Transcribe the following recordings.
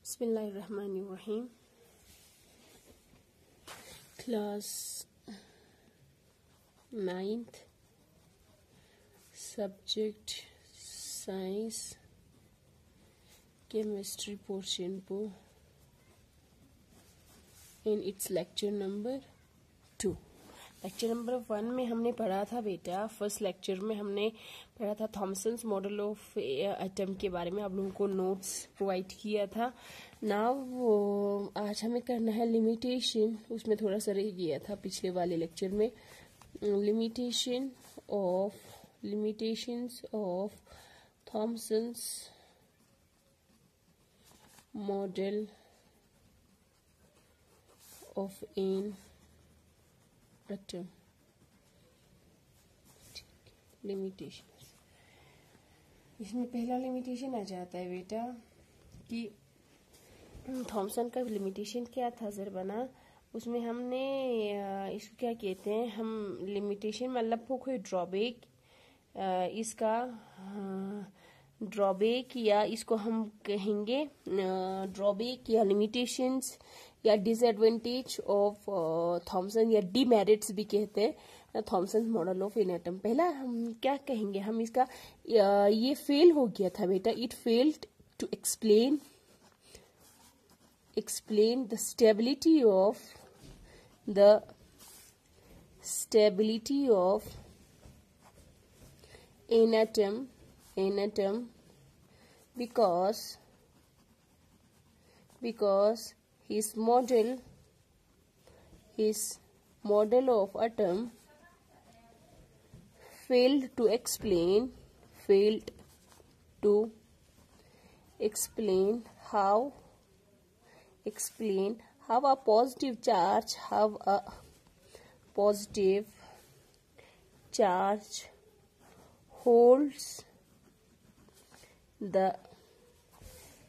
बिस्मिल्लाहिर्रहमानिर्रहीम। Class 9th, subject science, chemistry portion को in its lecture number 2। Lecture number 1 में हमने पढ़ा था बेटा, फर्स्ट लेक्चर में हमने पढ़ा था थॉमसन्स मॉडल ऑफ एटम के बारे में। आप लोगों को नोट्स प्रोवाइड किया था। नाउ आज हमें करना है लिमिटेशन। उसमें थोड़ा सा रह गया था पिछले वाले लेक्चर में। limitations of Thomson's model of an atom. Limitation, इसमें पहला लिमिटेशन आ जाता है बेटा कि थॉमसन का लिमिटेशन क्या था ज़रबना। उसमें हमने इसको क्या कहते हैं, हम लिमिटेशन मतलब वो कोई ड्रॉबैक, इसका ड्रॉबैक या इसको हम कहेंगे ड्रॉबैक या लिमिटेशंस या डिसएडवांटेज ऑफ थॉमसन या डीमेरिट्स भी कहते हैं Thompson model of an atom. पहला हम क्या कहेंगे, हम इसका ये फेल हो गया था बेटा। It failed to explain the stability of an atom because his model of atom failed to explain how a positive charge holds the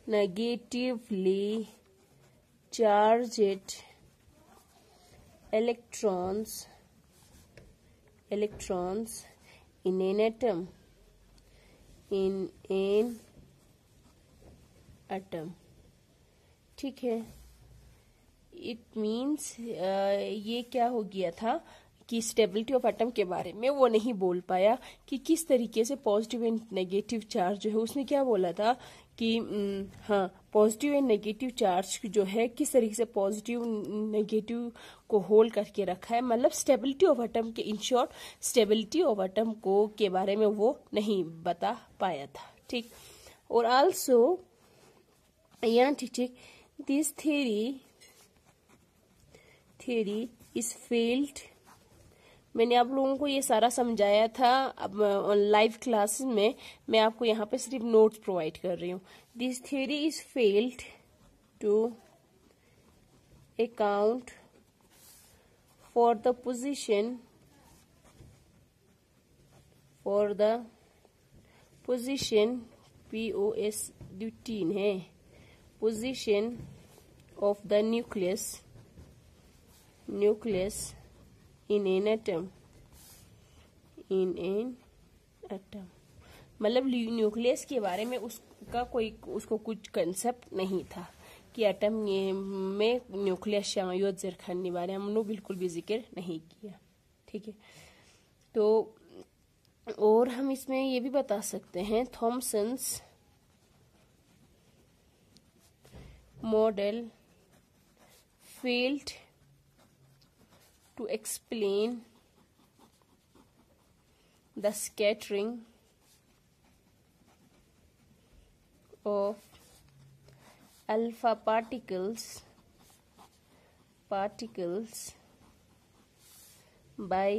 negatively charged electrons in an atom ठीक है। इट मीन्स ये क्या हो गया था कि stability of atom के बारे में वो नहीं बोल पाया कि किस तरीके से पॉजिटिव एंड नेगेटिव चार्ज जो है, उसने क्या बोला था कि हाँ, पॉजिटिव एंड नेगेटिव चार्ज जो है किस तरीके से पॉजिटिव नेगेटिव को होल्ड करके रखा है, मतलब स्टेबिलिटी ऑफ एटम के, in short stability of atom को के बारे में वो नहीं बता पाया था। ठीक। और आल्सो यहाँ ठीक दिस theory is failed। मैंने आप लोगों को ये सारा समझाया था अब लाइव क्लासेस में। मैं आपको यहाँ पे सिर्फ नोट्स प्रोवाइड कर रही हूँ। This theory is failed to account for the position POS है, position of the nucleus in an atom मतलब न्यूक्लियस के बारे में उसको कुछ कंसेप्ट नहीं था कि एटम में न्यूक्लियस शामिल जरखानी बारे हमने बिल्कुल भी जिक्र नहीं किया। ठीक है। तो और हम इसमें ये भी बता सकते हैं Thomson's model failed to explain the scattering of alpha particles by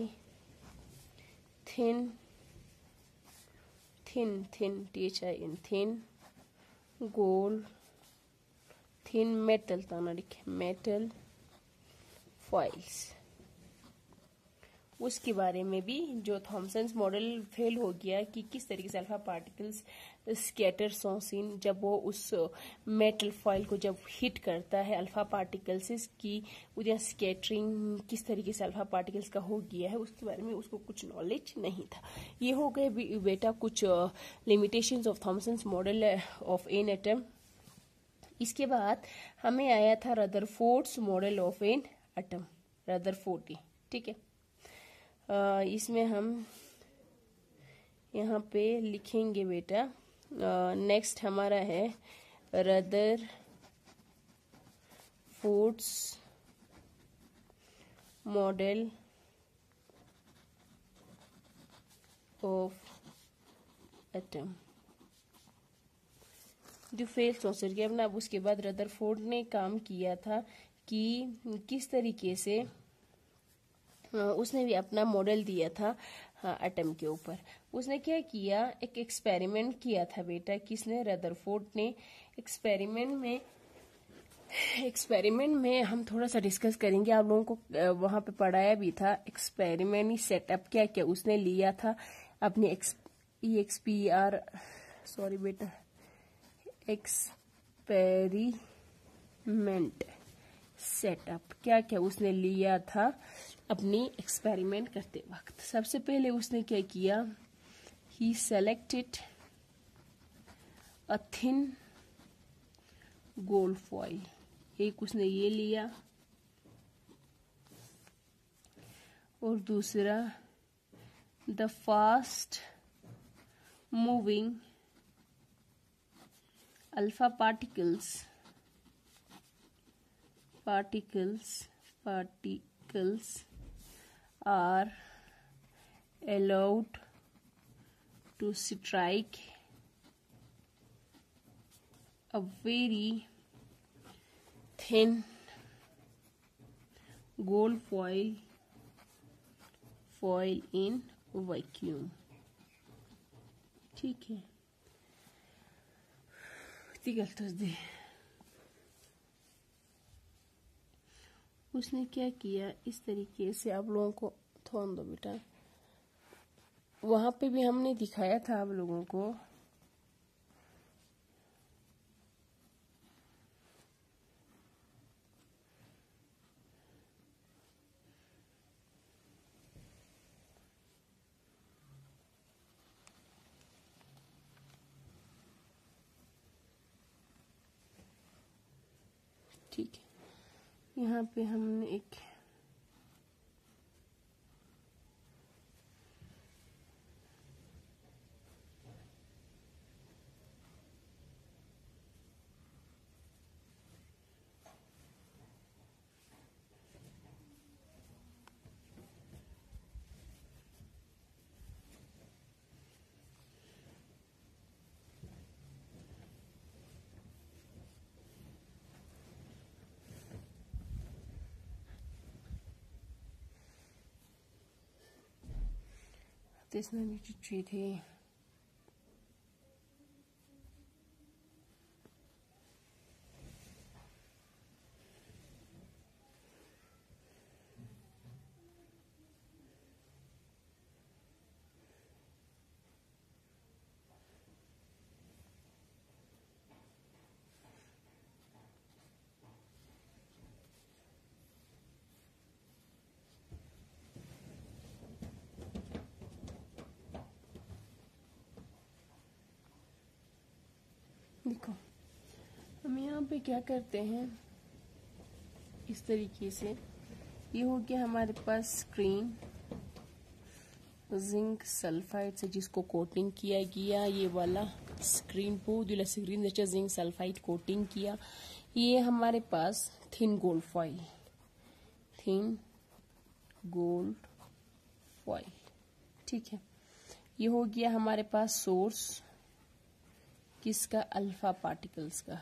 thin metal foils। उसके बारे में भी जो थॉमसन्स मॉडल फेल हो गया कि किस तरीके से अल्फा पार्टिकल्स स्कैटर सोसिन जब वो उस मेटल फॉइल को जब हिट करता है अल्फा पार्टिकल्स की उधर स्कैटरिंग किस तरीके से अल्फा पार्टिकल्स का हो गया है, उसके बारे में उसको कुछ नॉलेज नहीं था। ये हो गए बेटा कुछ limitations of Thomson's model of an atom. इसके बाद हमें आया था Rutherford's model of an atom, Rutherford, ठीक है। इसमें हम यहाँ पे लिखेंगे बेटा, नेक्स्ट हमारा है रदरफोर्ड्स मॉडल ऑफ एटम जो फेल सोचर के अपना। अब उसके बाद रदरफोर्ड ने काम किया था कि किस तरीके से उसने भी अपना मॉडल दिया था एटम के ऊपर। उसने क्या किया, एक एक्सपेरिमेंट किया था बेटा, किसने, रदरफोर्ड ने। एक्सपेरिमेंट में हम थोड़ा सा डिस्कस करेंगे, आप लोगों को वहां पे पढ़ाया भी था। एक्सपेरिमेंट सेटअप क्या क्या उसने लिया था अपने एक्सपेरिमेंट सेटअप क्या क्या उसने लिया था अपनी एक्सपेरिमेंट करते वक्त। सबसे पहले उसने क्या किया, he selected a thin gold foil, एक उसने ये लिया, और दूसरा the fast moving alpha particles are allowed to strike a very thin gold foil in vacuum, ठीक है। उसने क्या किया इस तरीके से, आप लोगों को थोन दो बेटा, वहां पे भी हमने दिखाया था आप लोगों को। ठीक है, यहाँ पे हमने एक त्यसमा नीचे थे। देखो हम यहाँ पे क्या करते हैं, इस तरीके से ये हो गया हमारे पास स्क्रीन जिंक सल्फाइड से जिसको कोटिंग किया गया, ये वाला स्क्रीन को स्क्रीन जिंक सल्फाइड कोटिंग किया। ये हमारे पास थिन गोल्ड फॉइल, ठीक है। ये हो गया हमारे पास सोर्स किसका, अल्फा पार्टिकल्स का,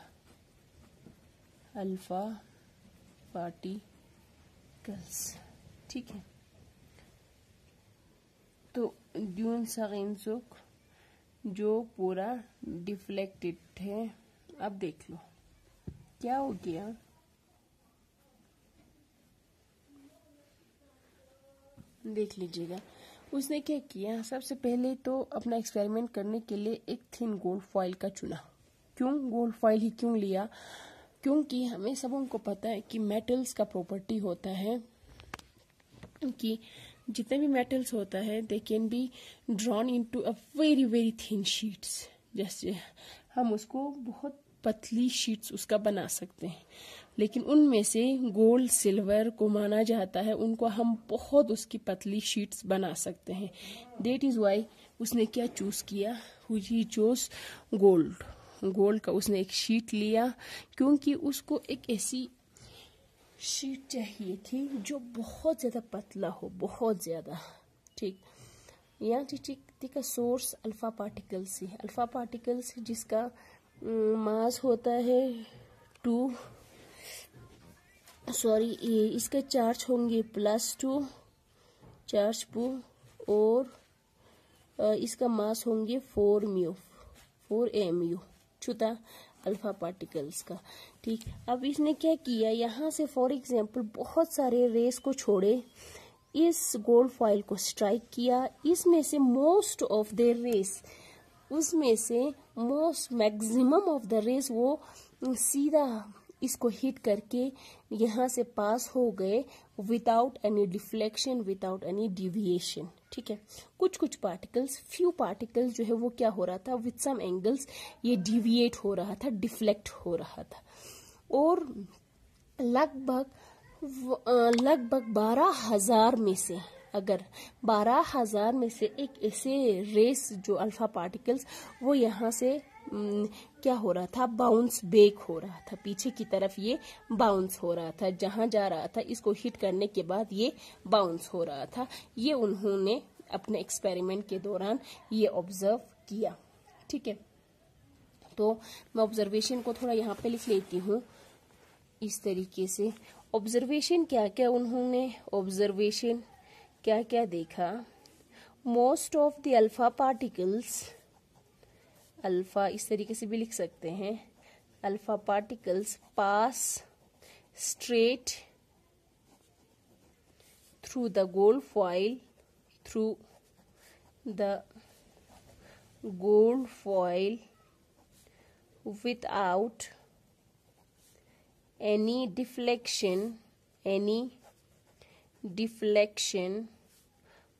अल्फा पार्टिकल्स, ठीक है। तो ड्यून सगेंसुक जो पूरा डिफ्लेक्टेड है। अब देख लो क्या हो गया, देख लीजिएगा। उसने क्या किया, सबसे पहले तो अपना एक्सपेरिमेंट करने के लिए एक थिन गोल्ड फॉइल का चुना। क्यों गोल्ड फॉइल ही क्यों लिया, क्योंकि हमें सबों को पता है कि मेटल्स का प्रॉपर्टी होता है कि जितने भी मेटल्स होता है they can be drawn into a very very thin sheets. जैसे हम उसको बहुत पतली शीट्स उसका बना सकते हैं, लेकिन उनमें से गोल्ड सिल्वर को माना जाता है उनको हम बहुत उसकी पतली शीट्स बना सकते हैं। दैट इज वाई उसने क्या चूज किया, ही चूज गोल्ड। गोल्ड का उसने एक शीट लिया क्योंकि उसको एक ऐसी शीट चाहिए थी जो बहुत ज्यादा पतला हो, बहुत ज्यादा। ठीक, यहाँ ठीक का सोर्स अल्फा पार्टिकल्स ही, अल्फा पार्टिकल्स जिसका मास होता है इसके चार्ज होंगे +2 चार्ज पू, और इसका मास होंगे 4 mu छुता अल्फा पार्टिकल्स का। ठीक, अब इसने क्या किया, यहाँ से फॉर एग्जांपल बहुत सारे रेस को छोड़े, इस गोल्ड फॉइल को स्ट्राइक किया, इसमें से मोस्ट ऑफ द रेस, उसमें से most maximum of the race वो सीधा इसको हिट करके यहाँ से पास हो गए without any deflection, without any deviation. ठीक है, कुछ पार्टिकल्स, फ्यू पार्टिकल्स जो है वो क्या हो रहा था, विथ सम एंगल्स ये डिविएट हो रहा था, डिफ्लेक्ट हो रहा था, और लगभग 12,000 में से, अगर 12,000 में से एक ऐसे रेस जो अल्फा पार्टिकल्स वो यहाँ से क्या हो रहा था, बाउंस बैक हो रहा था, पीछे की तरफ ये बाउंस हो रहा था, जहां जा रहा था इसको हिट करने के बाद ये बाउंस हो रहा था। ये उन्होंने अपने एक्सपेरिमेंट के दौरान ये ऑब्जर्व किया। ठीक है, तो मैं ऑब्जर्वेशन को थोड़ा यहाँ पे लिख लेती हूँ इस तरीके से। ऑब्जर्वेशन क्या क्या उन्होंने ऑब्जर्वेशन क्या क्या देखा, most of the alpha particles, alpha इस तरीके से भी लिख सकते हैं, alpha particles pass straight through the gold foil, through the gold foil without any deflection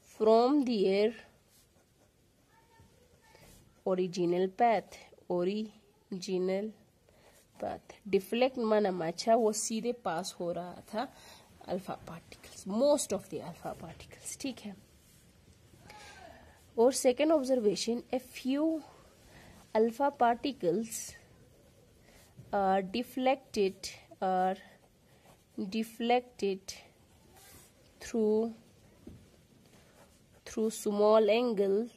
from their original path। Deflect माना अच्छा, वो सीधे पास हो रहा था alpha particles, most of the alpha particles. ठीक है, और second observation, a few alpha particles are deflected through small angle,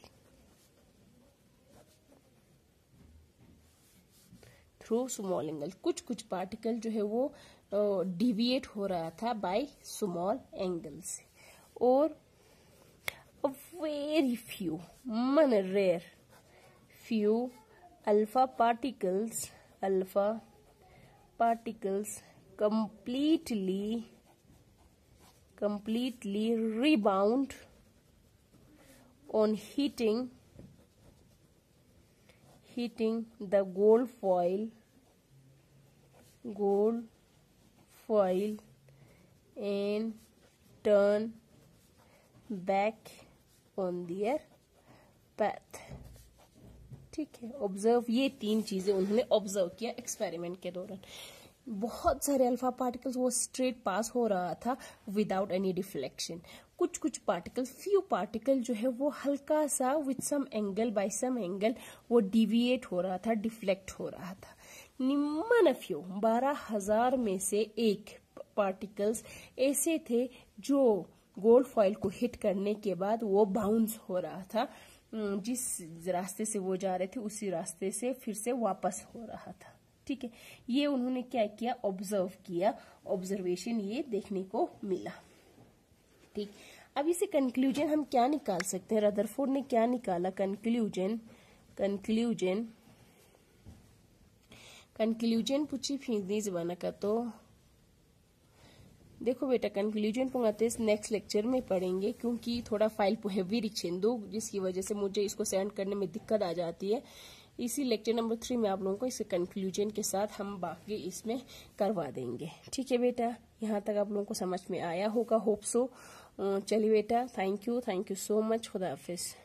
कुछ पार्टिकल जो है वो डिविएट हो रहा था बाय स्मॉल एंगल से, और वेरी फ्यू मन rare few alpha particles completely rebound on hitting the gold foil and turn back on their path। ठीक है, ऑब्जर्व, ये 3 चीजें उन्होंने ऑब्जर्व किया एक्सपेरिमेंट के दौरान। बहुत सारे अल्फा पार्टिकल्स वो स्ट्रेट पास हो रहा था विदाउट एनी डिफ्लेक्शन, कुछ पार्टिकल, फ्यू पार्टिकल जो है वो हल्का सा with some angle, by some angle वो डिविएट हो रहा था, डिफ्लेक्ट हो रहा था। निम्न फ्यू 12,000 में से एक पार्टिकल्स ऐसे थे जो गोल्ड फॉइल को हिट करने के बाद वो बाउंस हो रहा था, जिस रास्ते से वो जा रहे थे उसी रास्ते से फिर से वापस हो रहा था। ठीक है, ये उन्होंने क्या किया, ऑब्जर्व किया, ऑब्जर्वेशन ये देखने को मिला। ठीक, अब इसे कंक्लूजन हम क्या निकाल सकते हैं, रदरफोर्ड ने क्या निकाला कंक्लूजन पूछी फीस बना का, तो देखो बेटा कंक्लूजन पुंगाते नेक्स्ट लेक्चर में पढ़ेंगे, क्योंकि थोड़ा फाइल हेवी रिखेंदो जिसकी वजह से मुझे इसको सेंड करने में दिक्कत आ जाती है। इसी लेक्चर नंबर 3 में आप लोगों को इसे कंक्लूजन के साथ हम बाकी इसमें करवा देंगे। ठीक है बेटा, यहाँ तक आप लोगों को समझ में आया होगा, होप सो। चलिए बेटा, थैंक यू सो मच, खुदा हाफिज।